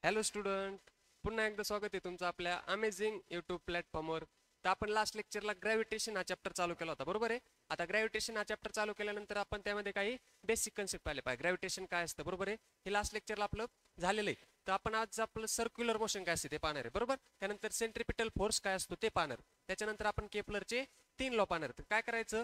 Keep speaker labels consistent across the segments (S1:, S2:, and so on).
S1: Hello student, पुन्हा एकदा स्वागत आहे तुमचं आपल्या अमेझिंग यूट्यूब प्लॅटफॉर्मवर. तर आपण लास्ट लेक्चरला ग्रॅव्हिटेशन हा चॅप्टर चालू केला होता, बरोबर आहे. आता ग्रॅव्हिटेशन हा चॅप्टर चालू केल्यानंतर आपण त्यामध्ये काही बेसिक कन्सेप्ट पाहिले पाहिजे. ग्रॅव्हिटेशन काय असतं, बरोबर आहे. हे लास्ट लेक्चरला आपलं झालेलं आहे. तर आपण आज आपलं सर्क्युलर मोशन काय असते ते पाहणार आहे, बरोबर. त्यानंतर सेंट्रिपिटल फोर्स काय असतो ते पाहणार. त्याच्यानंतर आपण केपलरचे 3 लॉ पाहणार. तर काय करायचं,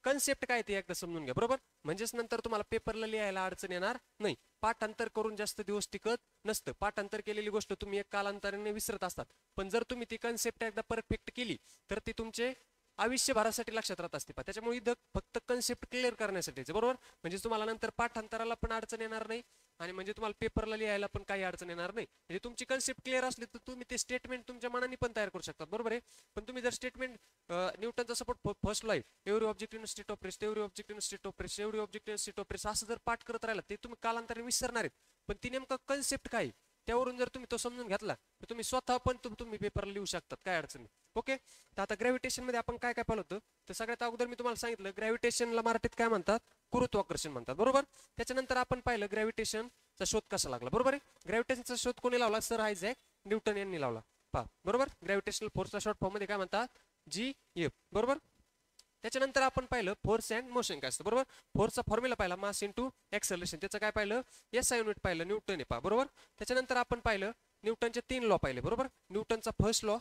S1: कन्सेप्ट काय ते एकदा समजून घ्या, बरोबर. म्हणजेच नंतर तुम्हाला पेपरला लिहायला अडचण येणार नाही. पाठांतर करून जास्त दिवस टिकत नसतं. पाठांतर केलेली गोष्ट तुम्ही एक कालांतराने विसरत असतात, पण जर तुम्ही ती कन्सेप्ट एकदा परफेक्ट केली तर ती तुमचे आयुष्यभरासाठी लक्षात राहत असते. त्याच्यामुळे इथं फक्त कन्सेप्ट क्लिअर करण्यासाठीच, बरोबर. म्हणजे तुम्हाला नंतर पाठांतराला पण अडचण येणार नाही आणि म्हणजे तुम्हाला पेपरला लिहायला पण काही अडचण येणार नाही. म्हणजे तुमची कन्सेप्ट क्लिअर असली तर तुम्ही ते स्टेटमेंट तुमच्या मनाने पण तयार करू शकतात, बरोबर आहे. पण तुम्ही जर स्टेटमेंट न्यूटनचा support first law every object in state of rest, every object in state of rest, every object in state of rest असं जर पाठ करत राहिला ते तुम्ही कालांतराने विसरणार आहेत. पण ती नेमकं कन्सेप्ट काय त्यावरून जर तुम्ही तो समजून घेतला तर तुम्ही स्वतः पण तुम्ही पेपरला लिहू शकतात, काय अडचण नाही. ओके. तर आता ग्रॅव्हिटेशन मध्ये आपण काय काय पाहिलं होतं. तर सगळ्यात अगोदर मी तुम्हाला सांगितलं ग्रॅव्हिटेशनला मराठीत काय म्हणतात, गुरुत्वाकर्षण म्हणतात, बरोबर. त्याच्यानंतर आपण पाहिलं ग्रॅव्हिटेशनचा शोध कसा लागला, बरोबर आहे. ग्रॅव्हिटेशनचा शोध कोणी लावला, सर आयझॅक न्यूटन यांनी लावला. पहा, बरोबर. ग्रॅव्हिटेशनल फोर्सचा शॉर्ट फॉर्म मध्ये काय म्हणतात, GF, बरोबर. त्याच्यानंतर आपण पाहिलं फोर्स अँड मोशन काय असतं, बरोबर. फोर्सचा फॉर्म्युला पाहिला मास इंटू एक्सेलरेशन. त्याचं काय पाहिलं, SI युनिट पाहिलं, न्यूटन आहे पहा, बरोबर. त्याच्यानंतर आपण पाहिलं न्यूटनचे 3 लॉ पाहिले, बरोबर. न्यूटनचा फर्स्ट लॉ,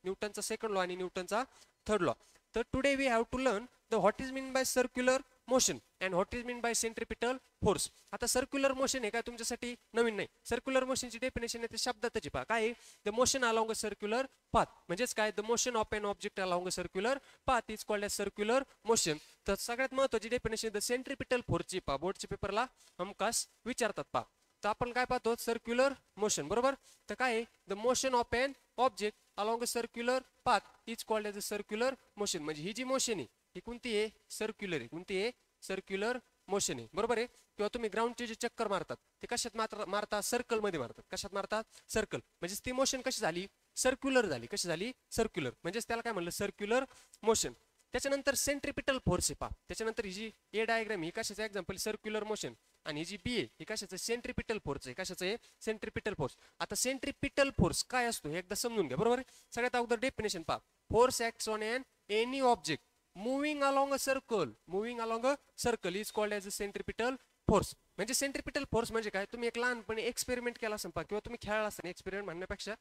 S1: न्यूटनचा सेकंड लॉ आणि न्यूटनचा थर्ड लॉ. तर today we have to learn the what is mean by circular motion and what is mean by centripetal force. आता सर्क्युलर मोशन हे काय तुमच्यासाठी नवीन नाही. सर्क्युलर मोशनची डेफिनेशन आहे ते शब्दातच पहा, काय the motion along a circular path. म्हणजेच काय, the motion of an object along a circular path is called as circular motion. तर सगळ्यात महत्त्वाची डेफिनेशन द सेंट्रिपिटल फोर्सची पहा, बोर्डच्या पेपरला हमखास विचारतात पहा. तर आपण काय पाहतो, सर्क्युलर मोशन, बरोबर. तर काय, the motion of an object along a circular path is called as a circular motion. म्हणजे ही जी मोशन आहे ही कोणती आहे, सर्क्युलर आहे. कोणती आहे, सर्क्युलर मोशन आहे, बरोबर आहे. किंवा तुम्ही ग्राउंडचे जे चक्कर मारतात ते कशात मारतात, सर्कल मध्ये मारतात. कशात मारतात, सर्कल. म्हणजेच ती मोशन कशी झाली, सर्क्युलर झाली. कशी झाली, सर्क्युलर. म्हणजेच त्याला काय म्हणलं, सर्क्युलर मोशन. त्याच्यानंतर सेंट्रिपिटल फोर्स आहे पहा. त्याच्यानंतर ही जी ए डायग्राम ही कशाचं एक्झाम्पल, सर्क्युलर मोशन. आणि ही जी बी आहे ही कशाचं, सेंट्रिपिटल फोर्स आहे. कशाचं आहे, सेंट्रिपिटल फोर्स. आता सेंट्रिपिटल फोर्स काय असतो हे एकदा समजून घ्या, बरोबर. सगळ्यात अगोदर डेफिनेशन पहा, force acts on an any object moving along a circle, moving along a circle is called as a centripetal force. म्हणजे सेंट्रिपिटल फोर्स म्हणजे काय, तुम्ही एक लहानपणी एक्सपेरिमेंट केला असेल पहा, किंवा तुम्ही खेळला असेल. एक्सपेरिमेंट म्हणण्यापेक्षा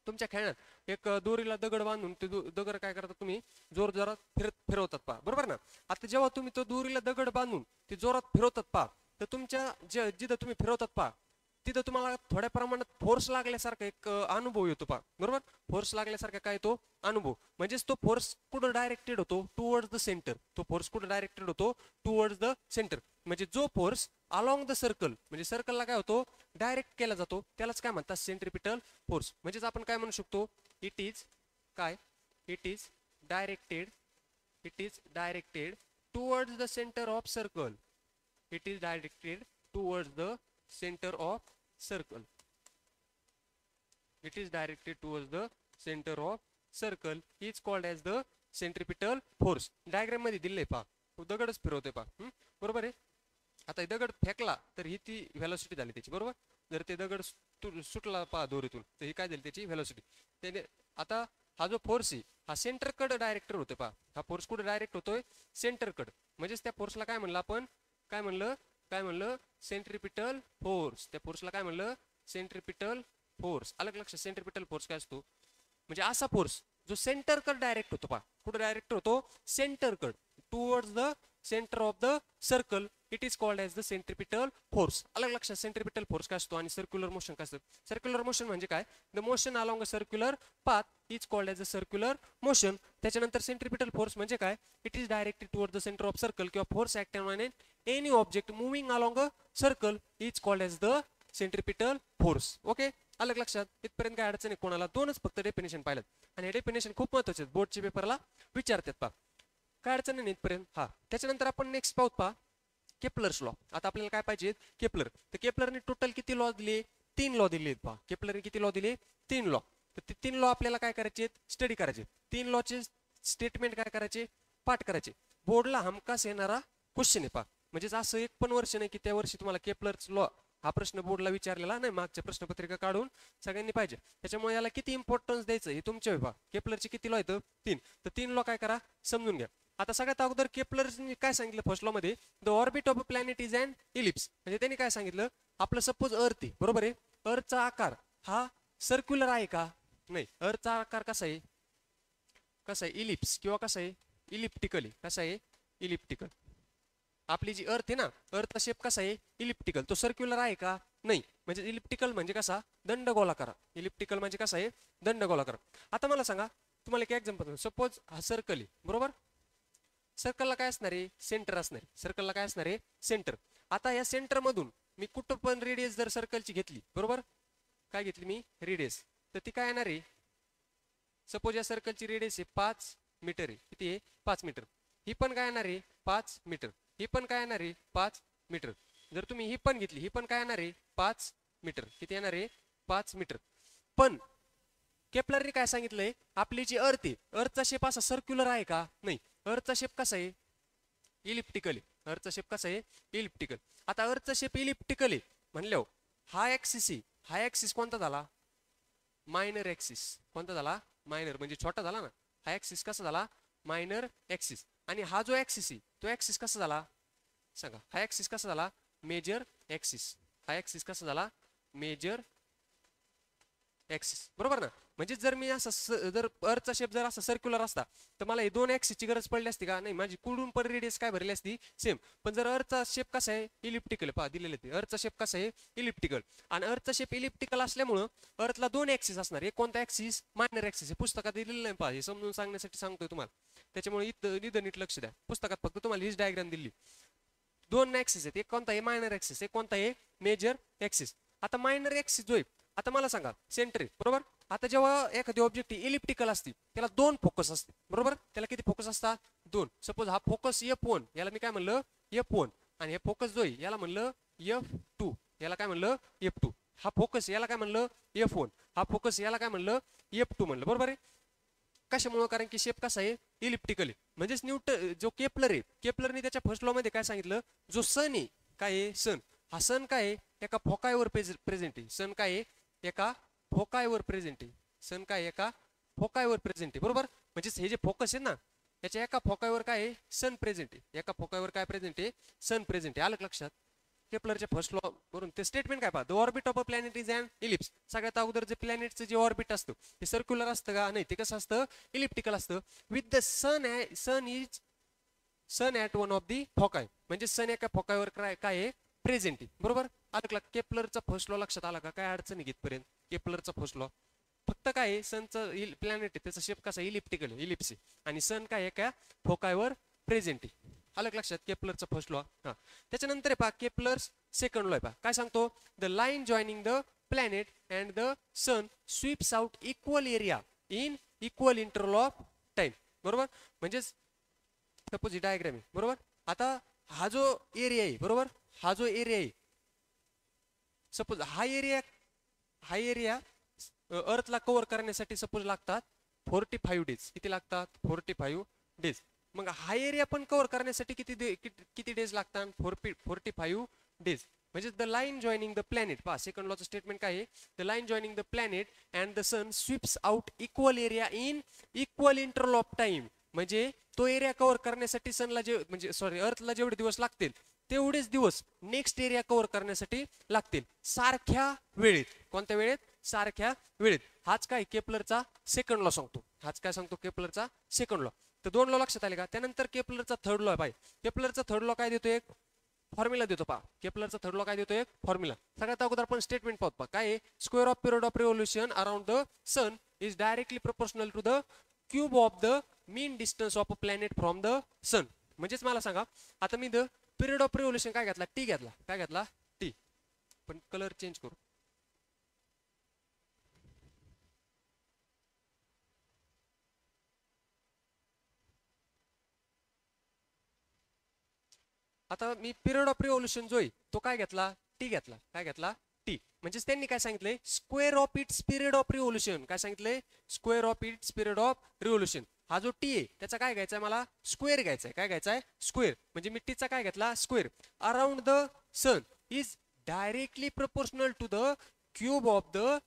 S1: तुमच्या खेळण्यात एक दोरीला दगड बांधून ते दगड काय करतात, तुम्ही जोर जोरात फिरवतात पहा, बरोबर ना. आता जेव्हा तुम्ही तो दोरीला दगड बांधून ते जोरात फिरवतात पहा, तर तुमच्या जिथं तुम्ही फिरवतात पहा तिथं तुम्हाला थोड्या प्रमाणात फोर्स लागल्यासारखा एक अनुभव येतो पहा, बरोबर. फोर्स लागल्यासारखा काय तो अनुभव. म्हणजेच तो फोर्स कुठं डायरेक्टेड होतो, टुवर्ड्स द सेंटर. तो फोर्स कुठं डायरेक्टेड होतो, टुवर्ड्स द सेंटर. म्हणजे जो फोर्स अलॉंग द सर्कल, म्हणजे सर्कलला काय होतो, डायरेक्ट केला जातो, त्यालाच काय म्हणतात, सेंट्रिपिटल फोर्स. म्हणजेच आपण काय म्हणू शकतो, इट इज काय, it is directed, it is directed towards the centre of circle. It is directed towards the centre of circle. It is directed towards the centre of circle is called as the centripetal force. Diagram मध्ये दिले पहा, दगडच फिरवते पहा, बरोबर आहे. आता दगड फेकला तर ही ती व्हेलॉसिटी झाली त्याची, बरोबर. जर ते दगड सुटला पहा दोरीतून तर ही काय झाली त्याची व्हेलॉसिटी. त्याने आता हा जो फोर्स आहे हा सेंटर कडे डायरेक्टर होतो पहा. हा फोर्स कुठे डायरेक्ट होतोय, सेंटर कडे. म्हणजेच त्या फोर्सला काय म्हणलं आपण, काय म्हणलं सेंट्रिपिटल फोर्स. त्या फोर्सला काय म्हणलं, सेंट्रिपिटल फोर्स. अलग लक्ष, सेंट्रिपिटल फोर्स काय असतो, म्हणजे असा फोर्स जो सेंटर कड डायरेक्ट होतो पहा. कुठे डायरेक्ट होतो, सेंटर कड, towards the centre of the circle. It is called as the centripetal force. अलग लक्षात, सेंट्रिपिटल फोर्स काय असतो आणि सर्क्युलर मोशन काय असतं. सर्क्युलर मोशन म्हणजे काय, the motion along a circular path is called as a circular motion. त्याच्यानंतर सेंट्रिपिटल फोर्स म्हणजे काय, it is directed toward the centre of circle किंवा force act on any object moving along a circle is called as the centripetal force. Okay, अलग लक्षात. इथपर्यंत काय अडचण आहे कोणाला, दोनच फक्त डेफिनेशन पाहिलं आणि हे डेफिनेशन खूप महत्त्वाचे आहेत, बोर्डच्या पेपरला विचारतात पहा. काय अडचण नाही इथपर्यंत. हा, त्याच्यानंतर आपण नेक्स्ट पाहूत पहा, केपलर्स लॉ. आता आपल्याला काय पाहिजे, केपलर. तर केपलरने टोटल किती लॉ दिले, 3 लॉ दिले पहा. केपलरने किती लॉ दिले, 3 लॉ. तर ते 3 लॉ आपल्याला काय करायचे, स्टडी करायचे. 3 लॉचे स्टेटमेंट काय करायचे, पाठ करायचे. बोर्डला हमखास येणारा क्वेश्चन आहे पहा. म्हणजेच असं एक पण वर्ष नाही की त्या वर्षी तुम्हाला केपलर्स लॉ हा प्रश्न बोर्डला विचारलेला नाही, मागच्या प्रश्नपत्रिका काढून सगळ्यांनी पाहिजे. त्याच्यामुळे याला किती इम्पॉर्टन्स द्यायचं हे तुमच्या विभाग. केपलरचे किती लॉ येतं 3, तर 3 लॉ काय करा समजून घ्या. आता सगळ्यात अगोदर केपलरने काय सांगितलं फर्स्ट लॉ मध्ये, the orbit of a planet is an ellipse. म्हणजे त्यांनी काय सांगितलं, आपलं सपोज अर्थ आहे बरोबर आहे, अर्थचा आकार हा सर्क्युलर आहे का, नाही, अर्थचा आकार कसा आहे, कसा आहे इलिप्स किंवा कसा आहे इलिप्टिकली, कसा आहे इलिप्टिकल. आपली जी अर्थ आहे ना, अर्थचा शेप कसा आहे इलिप्टिकल, तो सर्क्युलर आहे का, नाही. म्हणजे इलिप्टिकल म्हणजे कसा दंडगोलाकार, इलिप्टिकल म्हणजे कसा आहे दंडगोलाकार. आता मला सांगा, तुम्हाला एक एक्झाम्पल, सपोज हा सर्कल आहे बरोबर, सर्कलला काय असणार आहे सेंटर असणार आहे, सर्कलला काय असणार आहे सेंटर. आता या सेंटर मधून मी कुठं पण रेडियस जर सर्कलची घेतली बरोबर, काय घेतली मी रेडियस, तर ती काय येणार आहे, सपोज या सर्कलची रेडियस आहे 5 मीटर आहे, किती आहे 5 मीटर. ही पण काय येणार आहे 5 मीटर, ही पण काय येणार आहे 5 मीटर. जर तुम्ही ही पण घेतली, ही पण काय येणार आहे 5 मीटर, किती येणार आहे 5 मीटर. पण केपलरने काय सांगितलंय, आपली जी अर्थ आहे, अर्थचा शेप असा सर्क्युलर आहे का, नाही. अर्थचा शेप कसा आहे इलिप्टिकल आहे, अर्थचा शेप कसा आहे इलिप्टिकल. आता अर्थचा शेप इलिप्टिकल आहे म्हणल्यावर हा ऍक्सिस आहे, हा ऍक्सिस कोणता झाला मायनर ऍक्सिस. कोणता झाला मायनर, म्हणजे छोटा झाला ना. हा ऍक्सिस कसा झाला मायनर ऍक्सिस. आणि हा जो ऍक्सिस आहे तो ऍक्सिस कसा झाला सांगा, हा ऍक्सिस कसा झाला मेजर ऍक्सिस. हा ऍक्सिस कसा झाला मेजर ऍक्सिस, बरोबर ना. म्हणजे जर मी असं जर अर्थचा शेप जर असा सर्क्युलर असता तर मला हे 2 ऍक्सिसची गरज पडली असती का, नाही. माझी कुठून पण रेडियस काय भरली असती सेम. पण जर अर्थचा शेप कसा आहे इलिप्टिकल, पहा दिलेले ते अर्थचा शेप कसा आहे इलिप्टिकल. आणि अर्थचा शेप इलिप्टिकल असल्यामुळं अर्थला 2 ऍक्सिस असणार. एक कोणता ऍक्सिस मायनर ऍक्सिस. हे पुस्तकात दिलेलं नाही, पहा हे समजून सांगण्यासाठी सांगतोय तुम्हाला. त्याच्यामुळे इथं नीट लक्ष द्या, पुस्तकात फक्त तुम्हाला हीच डायग्राम दिली. 2 ऍक्सिस आहेत, एक कोणता आहे मायनर ऍक्सिस, एक कोणता आहे मेजर ऍक्सिस. आता मायनर ऍक्सिस जो आहे, आता मला सांगा सेंटर आहे बरोबर. आता जेव्हा एखादी ऑब्जेक्ट इलिप्टिकल असते त्याला 2 फोकस असते बरोबर. त्याला किती फोकस असतात 2. सपोज हा फोकस F1, याला मी काय म्हणलं F1, आणि हे फोकस जो आहे याला म्हणलं F2, याला काय म्हणलं F2. हा फोकस याला काय म्हणलं F1, हा फोकस याला काय म्हणलं F2 म्हणलं बरोबर आहे. कशामुळे, कारण की शेप कसा आहे इलिप्टिकल आहे. म्हणजेच न्यूटन जो केपलर आहे, केपलरने त्याच्या फर्स्ट लॉ मध्ये काय सांगितलं, जो सन आहे काय आहे सन, हा सन काय आहे एका फोकायवर प्रेझेंट आहे. सन काय आहे एका फोकायवर प्रेझेंट आहे. सन काय एका फोकायवर प्रेझेंट आहे बरोबर. म्हणजेच हे जे फोकस आहे ना याच्या एका फोकायवर काय आहे सन प्रेझेंट आहे, एका फोकायवर काय प्रेझेंट आहे सन प्रेझेंट आहे. आलं लक्षात. केपलरच्या फर्स्ट लॉ वरून ते स्टेटमेंट काय पहा, the orbit of a planet is an ellipse. सगळ्यात अगोदर जे प्लॅनेटचं जे ऑर्बिट असतं ते सर्क्युलर असतं का, नाही, ते कसं असतं इलिप्टिकल असतं. With the sun at one of the foci, म्हणजे सन एका फोकायवर काय आहे प्रेझेंट आहे बरोबर. आलं केपलरचा फर्स्ट लॉ लक्षात आला का, काय अडचण घेतपर्यंत. केपलरचा फर्स्ट लॉ फक्त काय आहे, सनचं प्लॅनेट आहे त्याचा शेप कसा इलिप्टिकल आहे, इलिप्स आहे, आणि सन काय एका फोकायवर प्रेझेंट आहे. आलं लक्षात केपलरचा फर्स्ट लॉ. हा, त्याच्यानंतर पहा केपलर्स सेकंड लॉ पहा काय सांगतो, the line joining the planet and the sun sweeps out equal area in equal interval of time बरोबर. म्हणजेच सपोज ही डायग्राम आहे बरोबर. आता हा जो एरिया आहे बरोबर, हा जो एरिया आहे सपोज हा एरिया अर्थला कव्हर करण्यासाठी सपोज लागतात 45 डेज. किती लागतात 45 डेज. मग हा एरिया पण कव्हर करण्यासाठी किती डेज लागतात 45 डेज. म्हणजे the line joining the planet, पहा सेकंड लॉचं स्टेटमेंट काय आहे, the line joining the planet and the sun sweeps out equal area in equal interval of time. म्हणजे तो एरिया कव्हर करण्यासाठी सनला म्हणजे अर्थला जेवढे दिवस लागतील तेवढेच दिवस नेक्स्ट एरिया कव्हर करण्यासाठी लागतील सारख्या वेळेत. कोणत्या वेळेत सारख्या वेळेत. हाच काय केपलरचा सेकंड लॉ सांगतो, हाच काय सांगतो केपलरचा सेकंड लॉ. तर 2 लॉ लक्षात आले का. त्यानंतर केपलरचा थर्ड लॉ पाहिजे. केपलरचा थर्ड लॉ काय देतो, एक फॉर्म्युला देतो पहा. केपलरचा थर्ड लॉ काय देतो, एक फॉर्म्युला. सगळ्यात अगोदर आपण स्टेटमेंट पाहतो पहा काय आहे, square of period of revolution around the sun is directly proportional to the cube of the mean distance of a planet from the sun. म्हणजेच मला सांगा, आता मी द पिरियड ऑफ रिव्होल्यूशन काय घेतला टी घेतला, काय घेतला टी. पण कलर चेंज करू. आता मी पिरियड ऑफ रिव्होल्यूशन जो आहे तो काय घेतला टी घेतला, काय घेतला टी. म्हणजेच त्यांनी काय सांगितलंय square of its period of revolution. काय सांगितलंय square of its period of revolution. हा जो टी आहे त्याचा काय घ्यायचा मला स्क्वेअर घ्यायचा आहे. काय घ्यायचा आहे स्क्वेअर. म्हणजे मी टीचा काय घेतला square. Around the sun is directly proportional to the cube of the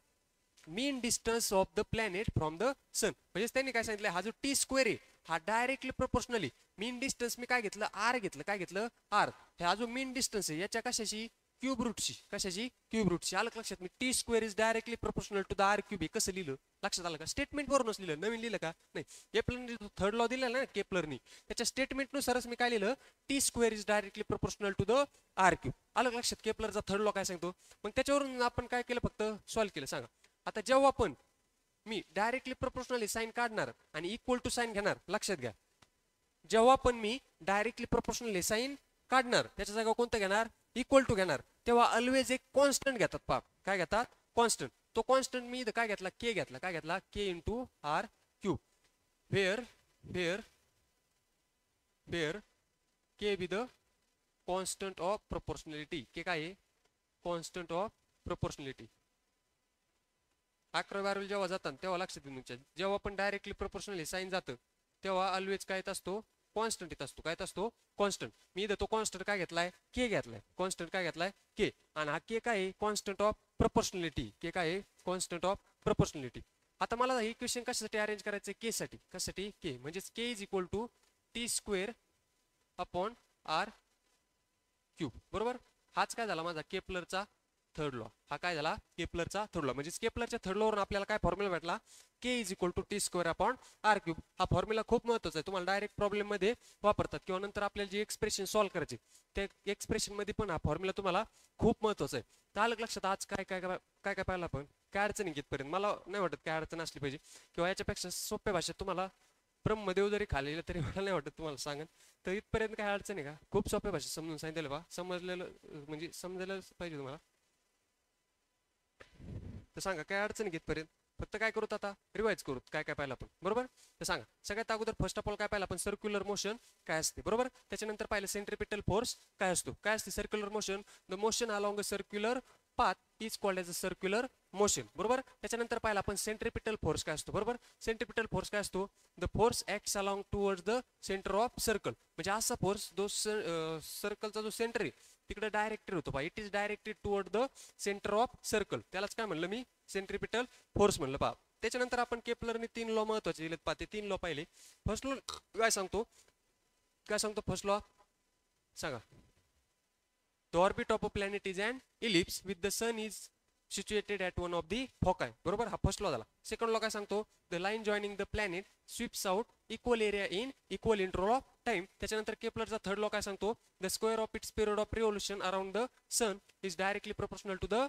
S1: mean distance of the planet from the sun. म्हणजे त्यांनी काय सांगितलं, हा जो टी स्क्वेअर आहे हा डायरेक्टली प्रपोर्शनली मीन डिस्टन्स मी काय घेतलं, आर घेतलं. काय घेतलं, आर. हा जो मीन डिस्टन्स आहे याच्या कशाची, क्यूब रूटची. कशाची, क्यूब रूटची. आलं लक्षात. मी T square is directly proportional to the R cube. हे कसं लिहिलं, लक्षात आलं का? स्टेटमेंट वरूनच लिहिलं, नवीन लिहिलं का नाही. केपलरनी थर्ड लॉ दिला ना केपलरनी, त्याच्या स्टेटमेंटनुसारच मी काय लिहिलं, T square is directly proportional to the R cube. आलं लक्षात. केपलरचा थर्ड लॉ काय सांगतो. मग त्याच्यावरून आपण काय केलं, फक्त सॉल्व्ह केलं. सांगा आता, जेव्हा पण मी डायरेक्टली प्रपोर्शनली साइन काढणार आणि इक्वल टू साइन घेणार, लक्षात घ्या, जेव्हा पण मी डायरेक्टली प्रपोर्शनली साइन काढणार त्याच्या जागा कोणतं घेणार, इक्वल टू घेणार, तेव्हा ऑलवेज एक कॉन्स्टंट घेतात. पाप काय घेतात, कॉन्स्टंट. तो कॉन्स्टंट मी इथं काय घेतला, के घेतला. काय घेतला, K into R cube. Where where where K be the constant of proportionality. K काय आहे, कॉन्स्टंट ऑफ प्रपोर्शनॅलिटी. 11-12 जेव्हा जातात तेव्हा लक्षात येईल तुमच्या, जेव्हा पण डायरेक्टली प्रपोर्शनली साइन जातं तेव्हा ऑलवेज काय येत असतो, कॉन्स्टंट येत असतो. काय येत असतो, कॉन्स्टंट. मी इथं तो कॉन्स्टंट काय घेतलाय, के घेतलाय. कॉन्स्टंट काय घेतलाय, के. आणि हा के काय आहे, कॉन्स्टंट ऑफ प्रपोर्शनॅलिटी. के काय आहे, कॉन्स्टंट ऑफ प्रपोर्शनॅलिटी. आता मला ही इक्वेशन कशासाठी अरेंज करायचं, के साठी. कशासाठी, के. म्हणजेच K is equal to T square upon R cube. बरोबर. हाच काय झाला माझा केपलरचा थर्ड लॉ. हा काय झाला, केपलरचा थर्ड लॉ. म्हणजे केपलरच्या थर्ड लॉवरून आपल्याला काय फॉर्म्युला भेटला, K is equal to T square upon R cube. हा फॉर्म्युला खूप महत्त्वाचा आहे, तुम्हाला डायरेक्ट प्रॉब्लेम मध्ये वापरतात किंवा नंतर आपल्याला जी एक्सप्रेशन सॉल्व्ह करायची त्या एक्सप्रेशन मध्ये पण हा फॉर्म्युला तुम्हाला खूप महत्त्वाचा आहे. तर आलं लक्षात. आज काय काय काय काय पाहिलं आपण, काय अडचणी घेतपर्यंत मला नाही वाटत काय अडचण असली पाहिजे, किंवा याच्यापेक्षा सोप्या भाषेत तुम्हाला ब्रह्मदेव जरी खाल्लेलं तरी मला नाही वाटत तुम्हाला सांगेन. तर इथपर्यंत काय अडचण आहे का, खूप सोप्या भाषेत समजून सांगितलं बा, समजलेलं म्हणजे समजायला पाहिजे तुम्हाला. तर सांगा काय अडचण घेतपर्यंत. फक्त काय करूत आता, रिवाइज करूत काय काय पाहिलं आपण. बरोबर. तर सांगा सगळ्यात अगोदर फर्स्ट ऑफ ऑल काय पाहिलं आपण, सर्क्युलर मोशन काय असते. बरोबर. त्याच्यानंतर पाहिलं सेंट्रिपिटल फोर्स काय असतो. काय असते circular motion, the motion along a circular path is called as a circular motion. बरोबर. त्याच्यानंतर पाहिलं आपण सेंट्रिपिटल फोर्स काय असतो. बरोबर. सेंट्रिपिटल फोर्स काय असतो, the force acts along towards the centre of circle. म्हणजे असा फोर्स जो सर्कलचा जो सेंटर आहे तिकडे डायरेक्टेड होतो पहा. It is directed toward the centre of circle. त्यालाच काय म्हणलं मी, सेंट्रिपिटल फोर्स म्हणलं पहा. त्याच्यानंतर आपण केपलरने 3 लॉ महत्वाचे दिलेत पहा. ते 3 लॉ पाहिले. फर्स्ट लॉ काय सांगतो, काय सांगतो फर्स्ट लॉ सांगा, the orbit of a planet is an ellipse with the sun is situated at one of the foci. बरोबर. हा फर्स्ट लॉ झाला. सेकंड लॉ काय सांगतो, the line joining the planet sweeps out equal area in equal interval of time. त्याच्यानंतर केपलरचा third law काय सांगतो, the square of its period of revolution around the sun is directly proportional to the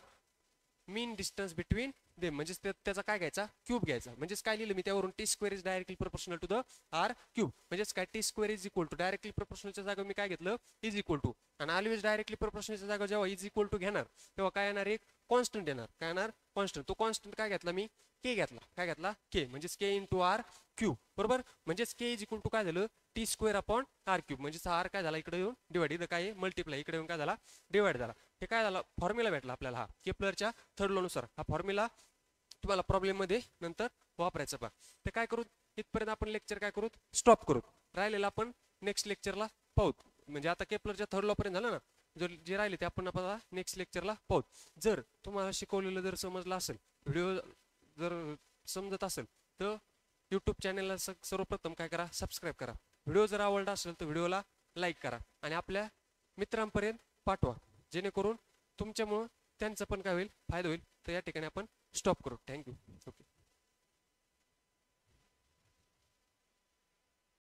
S1: mean distance between them. म्हणजे त्याचा काय घ्यायचा, cube घ्यायचा. म्हणजेच काय लिहिलं मी त्यावरून, T square is directly proportional to the R cube. म्हणजेच काय, T square is equal to directly प्रोपोर्शनलच्या जागा मी काय घेतलं, इज इक्वल टू. आणि ऑलवेज डायरेक्टली प्रोपोर्शनलच्या जागा जेव्हा इज इक्वल टू घेणार तेव्हा काय येणार, एक कॉन्स्टंट येणार. काय येणार, कॉन्स्टंट. तो कॉन्स्टंट काय घेतला मी, के घेतला. काय घेतला, के. म्हणजेच के इंटू आर क्यूब. बरोबर. म्हणजेच के इज इक्वल टू काय झालं, T square upon R cube. म्हणजेच आर काय झाला इकडे येऊन डिवाइड, इथं काय मल्टिप्लाय, इकडे येऊन काय झाला, डिवाइड झाला. हे काय झालं, फॉर्म्युला भेटला आपल्याला हा केपलरच्या थर्ड लॉ नुसार. हा फॉर्म्युला तुम्हाला प्रॉब्लेम मध्ये नंतर वापरायचं पहा. तर काय करू, इथपर्यंत आपण लेक्चर काय करू, स्टॉप करू. राहिलेला आपण नेक्स्ट लेक्चरला पाहू. म्हणजे आता केपलरच्या थर्ड लॉ पर्यंत झालं ना, जर जे राहिले ते आपण आता नेक्स्ट लेक्चरला पाहू. जर तुम्हाला शिकवलेलं जर समजलं असेल, व्हिडिओ जर समजत असेल तर यूट्यूब चॅनलला सर्वप्रथम काय करा, सबस्क्राईब करा. व्हिडिओ जर आवडला असेल तर व्हिडिओला लाईक करा आणि आपल्या मित्रांपर्यंत पाठवा, जेणेकरून तुमच्यामुळं त्यांचा पण काय होईल, फायदा होईल. तर या ठिकाणी आपण स्टॉप करू. थँक्यू. ओके.